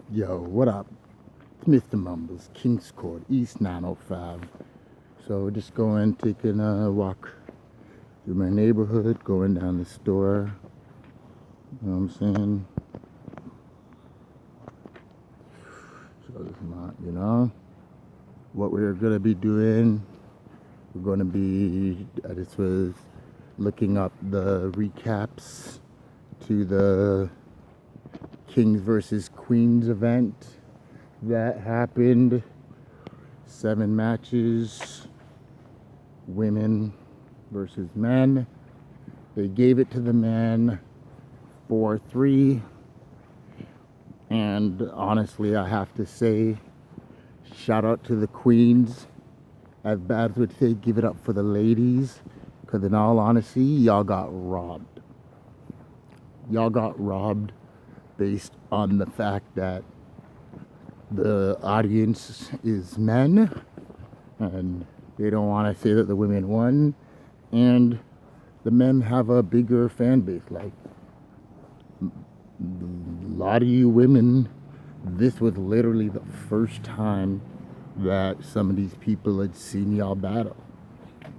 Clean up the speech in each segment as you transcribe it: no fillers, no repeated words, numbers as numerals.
Yo, what up? It's Mr. Mumbles, Kings Court, East 905. So just going, taking a walk through my neighborhood, going down the store. You know what I'm saying? So this is not, what we're gonna be doing. We're gonna be, I just was looking up the recaps to the Kings versus Queens event that happened. 7 matches, women versus men. They gave it to the men 4-3, and honestly I have to say, shout out to the Queens. As bad as would say, give it up for the ladies, because in all honesty, y'all got robbed. Y'all got robbed based on the fact that the audience is men and they don't want to say that the women won, and the men have a bigger fan base. Like, a lot of you women, this was literally the first time that some of these people had seen y'all battle,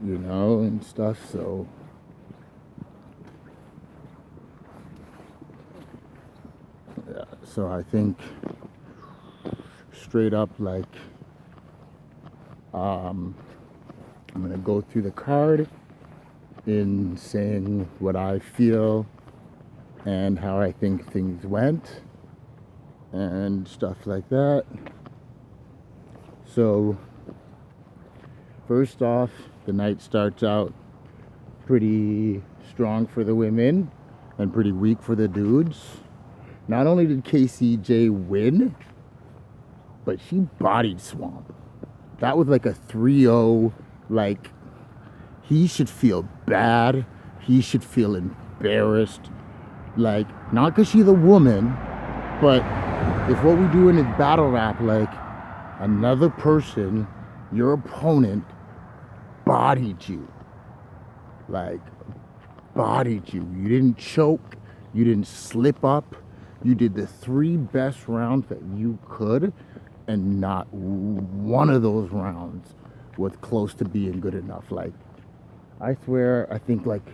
and stuff. So I think straight up, like, I'm gonna go through the card in saying what I feel and how I think things went and stuff like that. So first off, the night starts out pretty strong for the women and pretty weak for the dudes. Not only did KCJ win, but she bodied Swamp. That was like a 3-0. Like, he should feel bad. He should feel embarrassed. Like, not because she's a woman, but if what we do in this battle rap, like, another person, your opponent, bodied you. Like, bodied you. You didn't choke. You didn't slip up. You did the 3 best rounds that you could, and not one of those rounds was close to being good enough. Like, I swear, I think, like,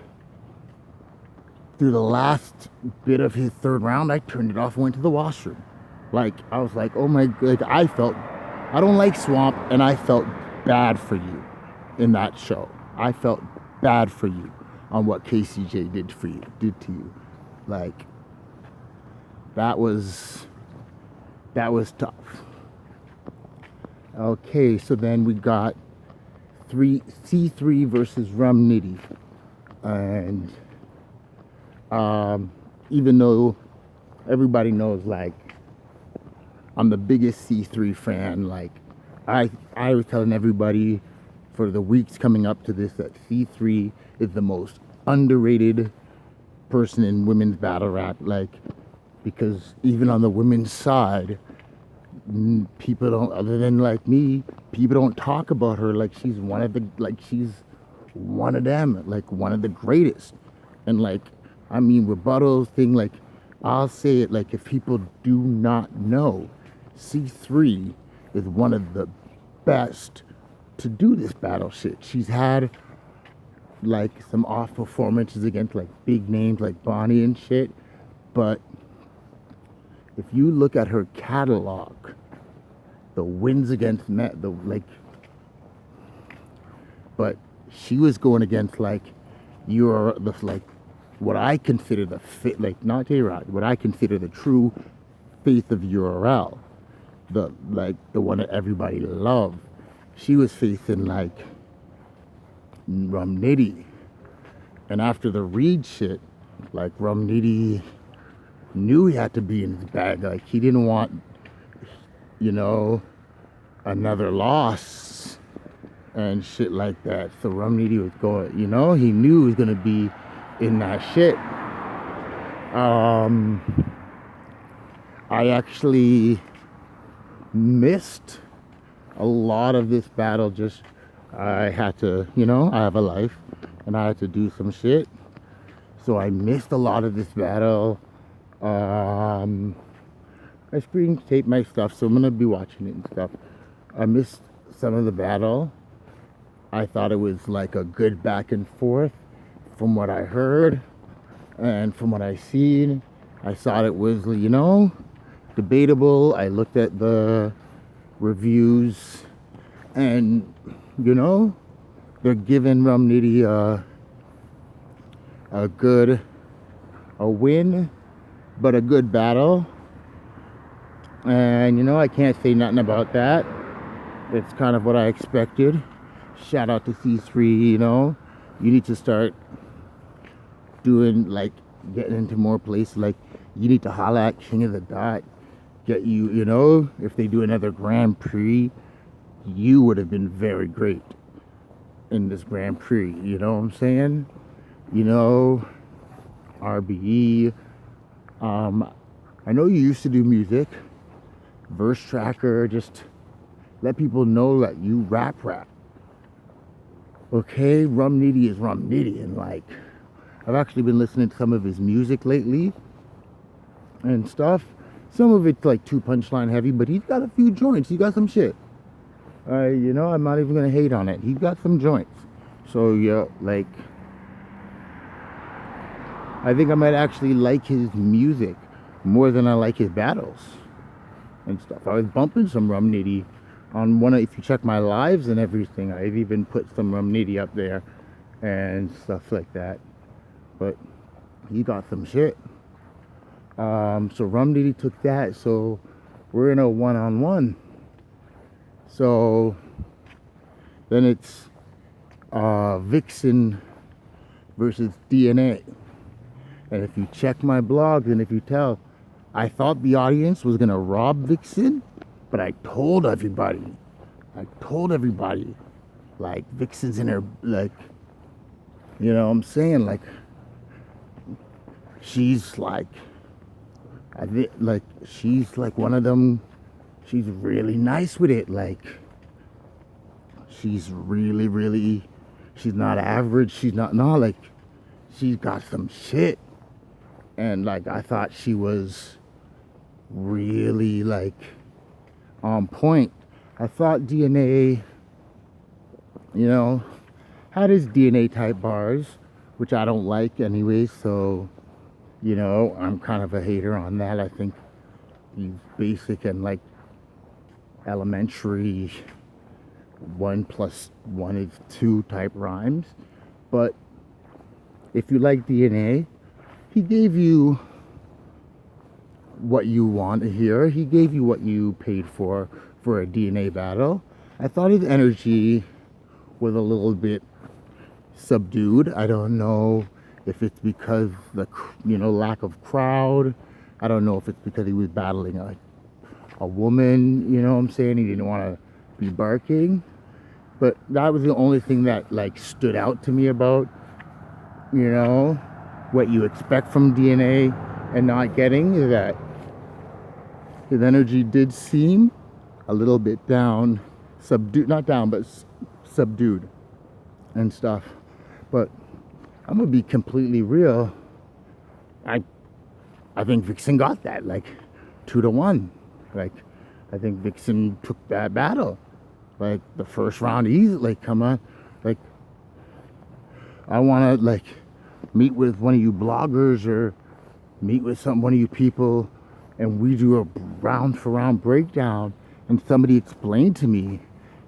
through the last bit of his 3rd round, I turned it off and went to the washroom. Like, I was like, oh my god, I don't like Swamp, and I felt bad for you in that show. I felt bad for you on what KCJ did to you. Like, that was tough. Okay, so then we got C3 versus Raminiti, and even though everybody knows, like, I'm the biggest C3 fan, like, I was telling everybody for the weeks coming up to this that C3 is the most underrated person in women's battle rap, like, because even on the women's side, people don't, other than like me, people don't talk about her like she's one of them, like one of the greatest. And like, I mean, rebuttal thing, like, I'll say it, like, if people do not know, C3 is one of the best to do this battle shit. She's had like some off performances against like big names like Bonnie and shit, but if you look at her catalog, the wins against men, but she was going against like what I consider the fit, like, not J-Rod, what I consider the true face of URL, the one that everybody loved. She was facing like Nitty, and after the Reed shit, like, Raminiti knew he had to be in his bag. Like, he didn't want, another loss and shit like that. So Raminiti was going, he knew he was gonna be in that shit. I actually missed a lot of this battle. Just, I had to, I have a life and I had to do some shit, so I missed a lot of this battle. I screen tape my stuff, so I'm gonna be watching it and stuff. I missed some of the battle. I thought it was like a good back and forth from what I heard and from what I seen. I thought it was, you know, debatable. I looked at the reviews and, you know, they're giving Raminiti a win, but a good battle. And, you know, I can't say nothing about that. It's kind of what I expected. Shout out to C3, you know. You need to start doing, like, getting into more places. Like, you need to holla at King of the Dot. Get you, you know, if they do another Grand Prix, you would have been very great in this Grand Prix. You know what I'm saying? You know, RBE. I know you used to do music. Verse tracker, just let people know that you rap. Okay, Raminiti is Raminiti, and like, I've actually been listening to some of his music lately and stuff. Some of it's like too punchline heavy, but he's got a few joints. He got some shit. You know, I'm not even gonna hate on it. He's got some joints. So yeah, like, I think I might actually like his music more than I like his battles and stuff. I was bumping some Raminiti on one of, if you check my lives and everything, I've even put some Raminiti up there and stuff like that. But he got some shit. So Raminiti took that, so we're in a one-on-one. So then it's Vixen versus D.N.A. And if you check my blogs and if you tell, I thought the audience was gonna rob Vixen, but I told everybody, like, Vixen's in her, like, you know what I'm saying, like, she's like, she's like one of them, she's really nice with it, like, she's really, she's not average, she's not, no, like, she's got some shit, and, like, I thought she was really, like, on point. I thought D.N.A, you know, had his D.N.A type bars, which I don't like anyway, so, you know, I'm kind of a hater on that. I think he's basic and, like, elementary 1 + 1 is 2 type rhymes. But if you like D.N.A, he gave you what you want to hear. He gave you what you paid for a D.N.A battle. I thought his energy was a little bit subdued. I don't know if it's because the, you know, lack of crowd. I don't know if it's because he was battling a woman, you know what I'm saying? He didn't want to be barking. But that was the only thing that, like, stood out to me about, you know, what you expect from D.N.A and not getting, is that his energy did seem a little bit down, subdued, not down, but subdued and stuff. But I'm gonna be completely real. I think Vixen got that, like, 2-1. Like, I think Vixen took that battle. Like, the first round easy. Like, come on. Like, I wanna, like, meet with one of you bloggers or meet with one of you people, and we do a round for round breakdown, and somebody explained to me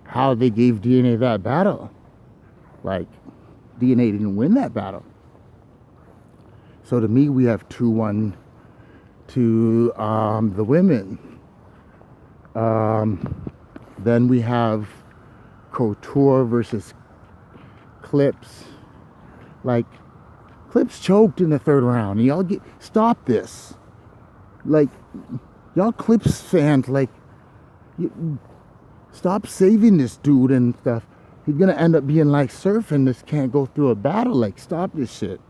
how they gave D.N.A that battle. Like, D.N.A didn't win that battle. So to me, we have 2-1 to the women. Then we have Couture versus Clips. Like, Clips choked in the 3rd round. Y'all stop this. Like, y'all Clips fans, like, stop saving this dude and stuff. He's gonna end up being like Surf and this can't go through a battle. Like, stop this shit.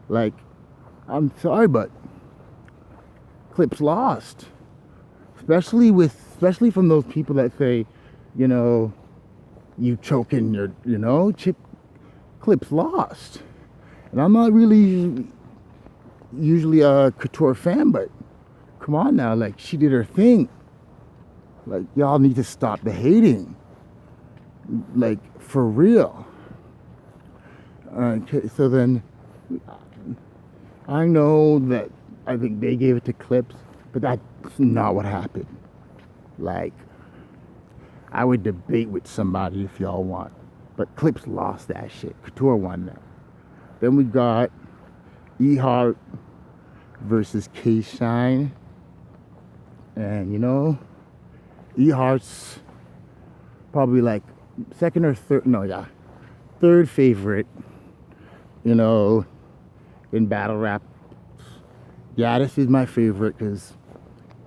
Like, I'm sorry, but Clips lost. Especially from those people that say, you know, you choking your, you know, Clips lost. And I'm not really usually a Couture fan, but come on now, like, she did her thing. Like, y'all need to stop the hating. Like, for real. Okay, so then, I know that I think they gave it to Clips, but that's not what happened. Like, I would debate with somebody if y'all want, but Clips lost that shit. Couture won that. Then we got E-Hart versus K-Shine. And, you know, E-Hart's probably like second or third, no, yeah, third favorite, you know, in battle rap. Gaddis is my favorite because,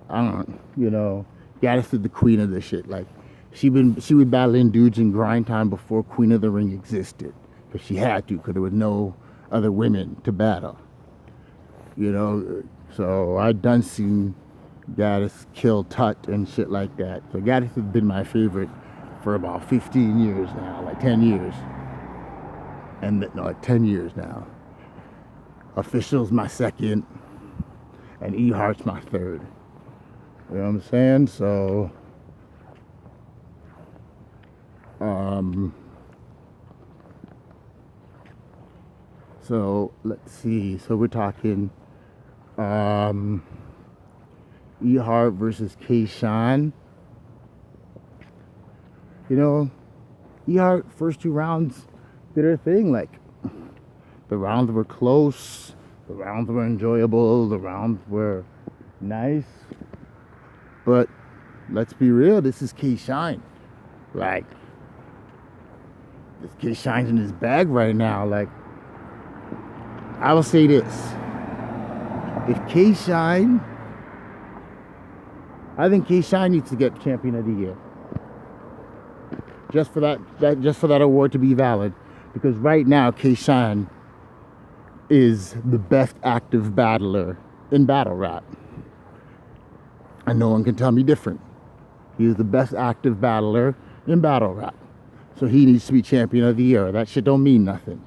I don't know, you know, Gaddis is the queen of this shit. Like, she was battling dudes in grind time before Queen of the Ring existed. Because she had to, because there was no other women to battle. You know, so I done seen Gaddis kill Tut and shit like that. So Gaddis has been my favorite for about 15 years now, like 10 years. And no, like 10 years now. Official's my second, and E-Hart's my third. You know what I'm saying? So, so let's see. So we're talking E-Hart versus K-Shine. You know, E-Hart first 2 rounds did her thing. Like, the rounds were close, the rounds were enjoyable, the rounds were nice. But let's be real, this is K-Shine. Like, this K-Shine's in his bag right now. Like, I will say this. If K-Shine, I think K-Shine needs to get Champion of the Year. Just for that award to be valid. Because right now, K-Shine is the best active battler in battle rap. And no one can tell me different. He is the best active battler in battle rap. So he needs to be Champion of the Year. That shit don't mean nothing.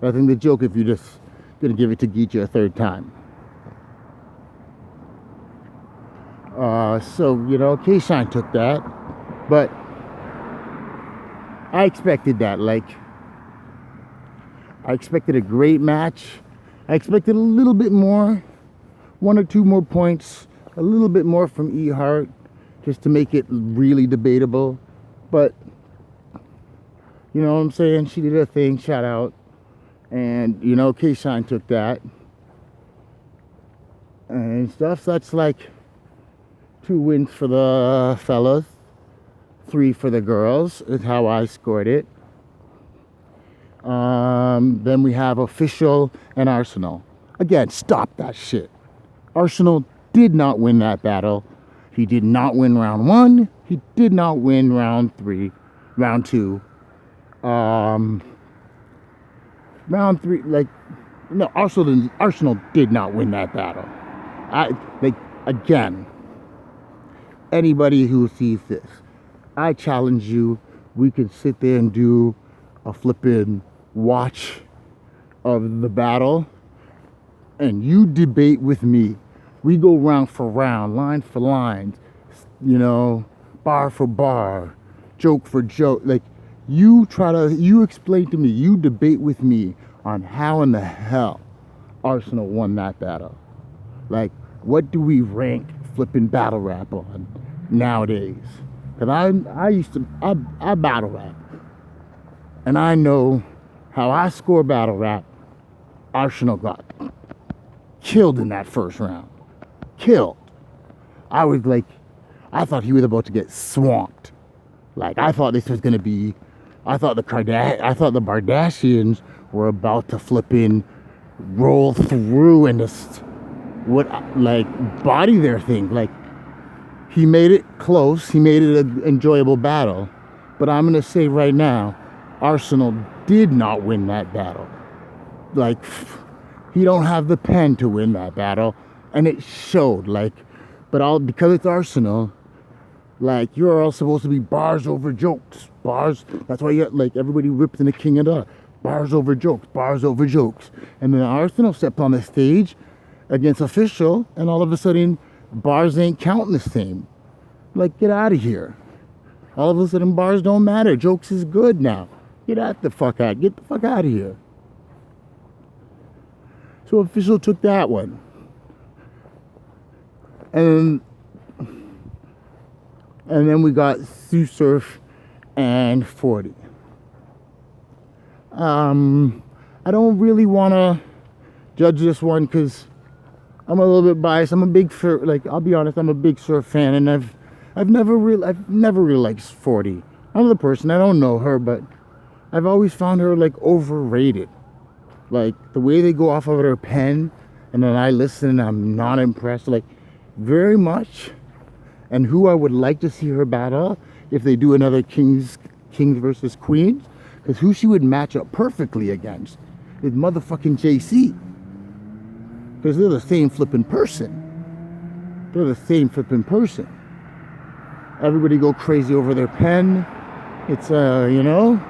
I think the joke if you're just gonna give it to Geechee a third time. So, you know, K-Shine took that. But I expected that. Like, I expected a great match. I expected a little bit more. 1 or 2 more points. A little bit more from E-Hart. Just to make it really debatable. But, you know what I'm saying? She did her thing. Shout out. And, you know, K-Shine took that. And stuff. So that's like 2 wins for the fellas. 3 for the girls is how I scored it. Then we have Official and Arsonal. Again, stop that shit. Arsonal did not win that battle. He did not win round 1. He did not win round 3. Round 2. Round 3, like, no, Arsonal did not win that battle. Again, anybody who sees this, I challenge you, we could sit there and do a flippin' watch of the battle, and you debate with me. We go round for round, line for line, you know, bar for bar, joke for joke. Like, you explain to me, you debate with me on how in the hell Arsonal won that battle. Like, what do we rank flipping battle rap on nowadays? Because I battle rap. And I know how I score battle rap. Arsonal got killed in that first round. Killed. I thought he was about to get swamped. Like, I thought this was going to be, I thought the Kardashians were about to flipping roll through and just, body their thing. Like, he made it close. He made it an enjoyable battle. But I'm going to say right now, Arsonal did not win that battle. Like, he don't have the pen to win that battle. And it showed. Like, because it's Arsonal, like, you're all supposed to be bars over jokes. Bars. That's why everybody rips in the King of the bars over jokes. Bars over jokes. And then Arsonal stepped on the stage against official, and all of a sudden bars ain't counting the same. Like, get out of here. All of a sudden bars don't matter. Jokes is good now. Get the fuck out of here. So official took that one. And then we got Tsu Surf and 40. I don't really want to judge this one because I'm a little bit biased. I'm a big surf, like, I'll be honest, I'm a big surf fan, and I've never really liked 40. Another person, I don't know her, but I've always found her like overrated. Like the way they go off of her pen, and then I listen and I'm not impressed, like very much. And who I would like to see her battle if they do another Kings versus Queens, because who she would match up perfectly against is motherfucking JC. Because they're the same flipping person. Everybody go crazy over their pen. It's you know,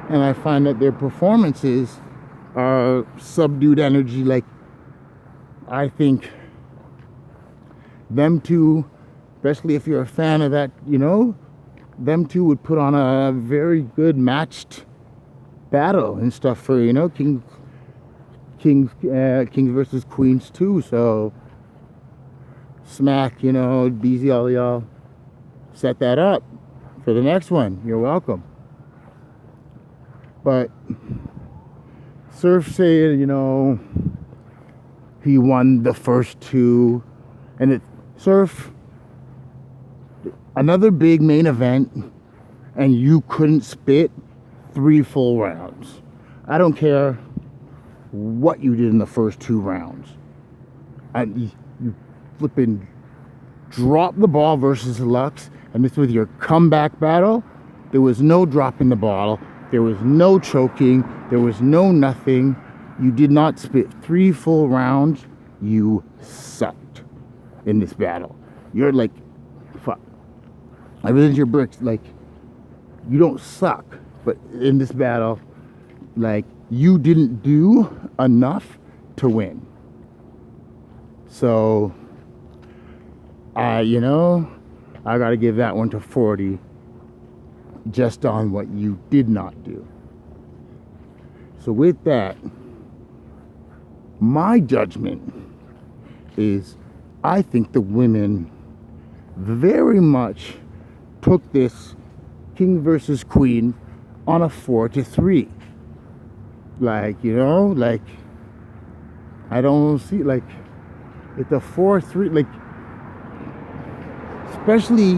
and I find that their performances are subdued energy. Like, I think them two, especially if you're a fan of that, you know, them two would put on a very good matched battle and stuff for, you know, Kings versus Queens too. So smack, you know, BZ, all y'all set that up for the next one. You're welcome. But Surf said, you know, he won the first two, and it Surf, another big main event, and you couldn't spit 3 full rounds. I don't care what you did in the first 2 rounds. And you flipping drop the ball versus Lux, and this was your comeback battle. There was no dropping the ball. There was no choking. There was no nothing. You did not spit 3 full rounds. You sucked in this battle. You're like, fuck. Everything's your bricks. Like, you don't suck. But in this battle, like, you didn't do enough to win. So, you know, I got to give that one to 40 just on what you did not do. So with that, my judgment is I think the women very much took this King versus Queen on a 4-3. Like, you know, like, I don't see, like, it's a 4-3, like, especially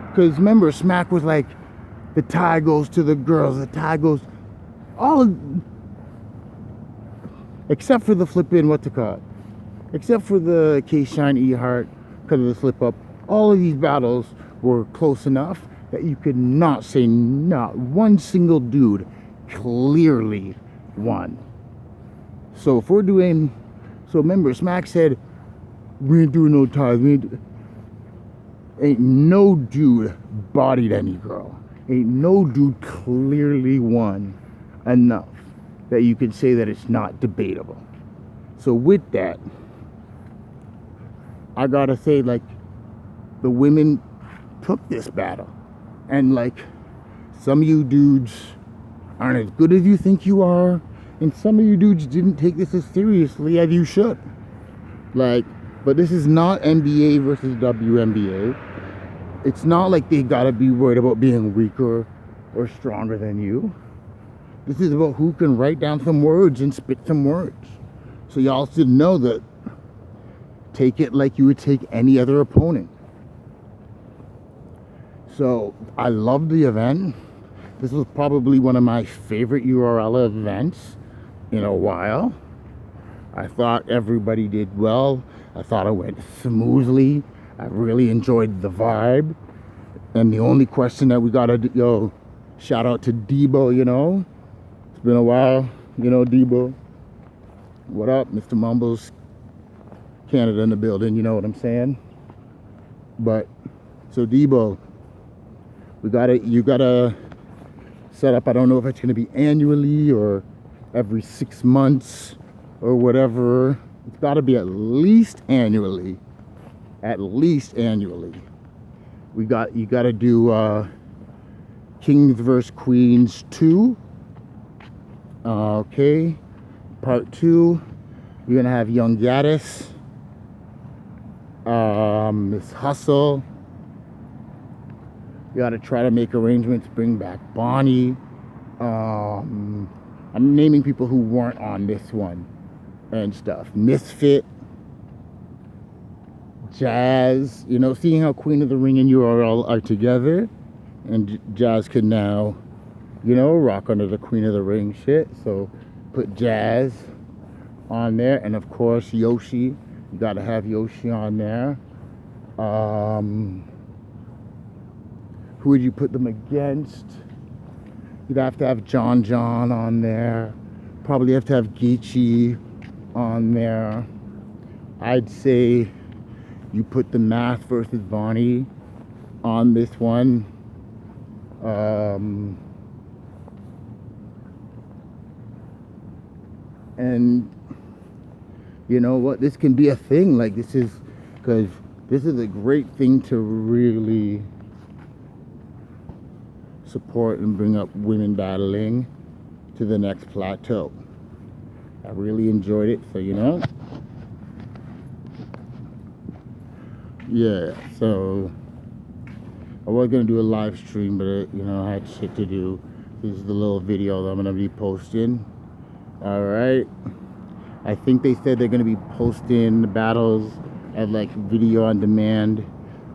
because remember, Smack was like, the tie goes to the girls, the tie goes, except for the flip-in, except for the K-Shine E-Hart, because of the slip-up, all of these battles were close enough that you could not say not one single dude clearly won. So if we're doing, so remember, Smack said, we ain't doing no ties, ain't no dude bodied any girl. Ain't no dude clearly won enough that you could say that it's not debatable. So with that, I gotta say, like, the women took this battle. And, like, some of you dudes aren't as good as you think you are, and some of you dudes didn't take this as seriously as you should. Like, but this is not NBA versus WNBA. It's not like they gotta be worried about being weaker or stronger than you. This is about who can write down some words and spit some words. So y'all should know that. Take it like you would take any other opponent. So I love the event. This was probably one of my favorite URL events in a while. I thought everybody did well. I thought it went smoothly. I really enjoyed the vibe. And the only question that we gotta do, shout out to DEBO, you know. It's been a while, you know, DEBO. What up, Mr. Mumbles? Canada in the building, you know what I'm saying? But, so DEBO, you gotta set up, I don't know if it's gonna be annually or every 6 months or whatever. It's got to be at least annually. At least annually. You got to do Kings vs. Queens 2. Okay. Part 2. You're going to have Young Gaddis. Miss Hustle. You got to try to make arrangements, bring back Bonnie. I'm naming people who weren't on this one and stuff. Misfit. Jazz. You know, seeing how Queen of the Ring and URL are together. And Jazz could now, you know, rock under the Queen of the Ring shit. So put Jazz on there. And of course, Yoshi. You got to have Yoshi on there. Who would you put them against? You'd have to have John on there. Probably have to have Geechee on there. I'd say you put the Math versus Bonnie on this one. And you know what? This can be a thing. Like, this is, because this is a great thing to really support and bring up women battling to the next plateau. I really enjoyed it, so you know. Yeah, so I was gonna do a live stream, but you know, I had shit to do. This is the little video that I'm gonna be posting. All right. I think they said they're gonna be posting the battles at like video on demand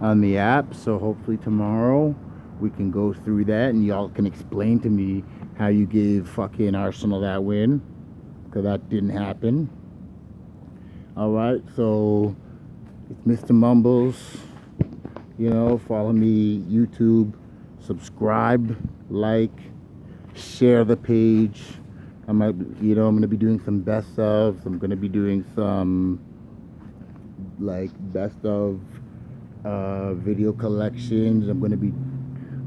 on the app. So hopefully tomorrow we can go through that and y'all can explain to me how you gave fucking Arsonal that win, because that didn't happen. All right, so it's Mr. Mumbles. You know, follow me YouTube, subscribe, like, share the page. I'm gonna be doing some best ofs. I'm gonna be doing some like best of video collections. I'm gonna be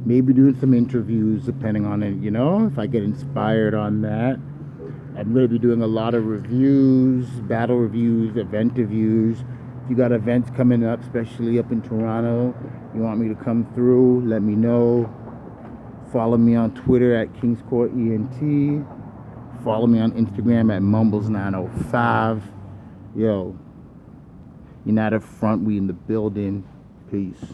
maybe doing some interviews depending on it, you know, if I get inspired on that. I'm gonna be doing a lot of reviews, battle reviews, event reviews. If you got events coming up, especially up in Toronto, you want me to come through, let me know. Follow me on Twitter at KingsCourtENT. Follow me on Instagram at Mumbles905. Yo, United Front, we in the building. Peace.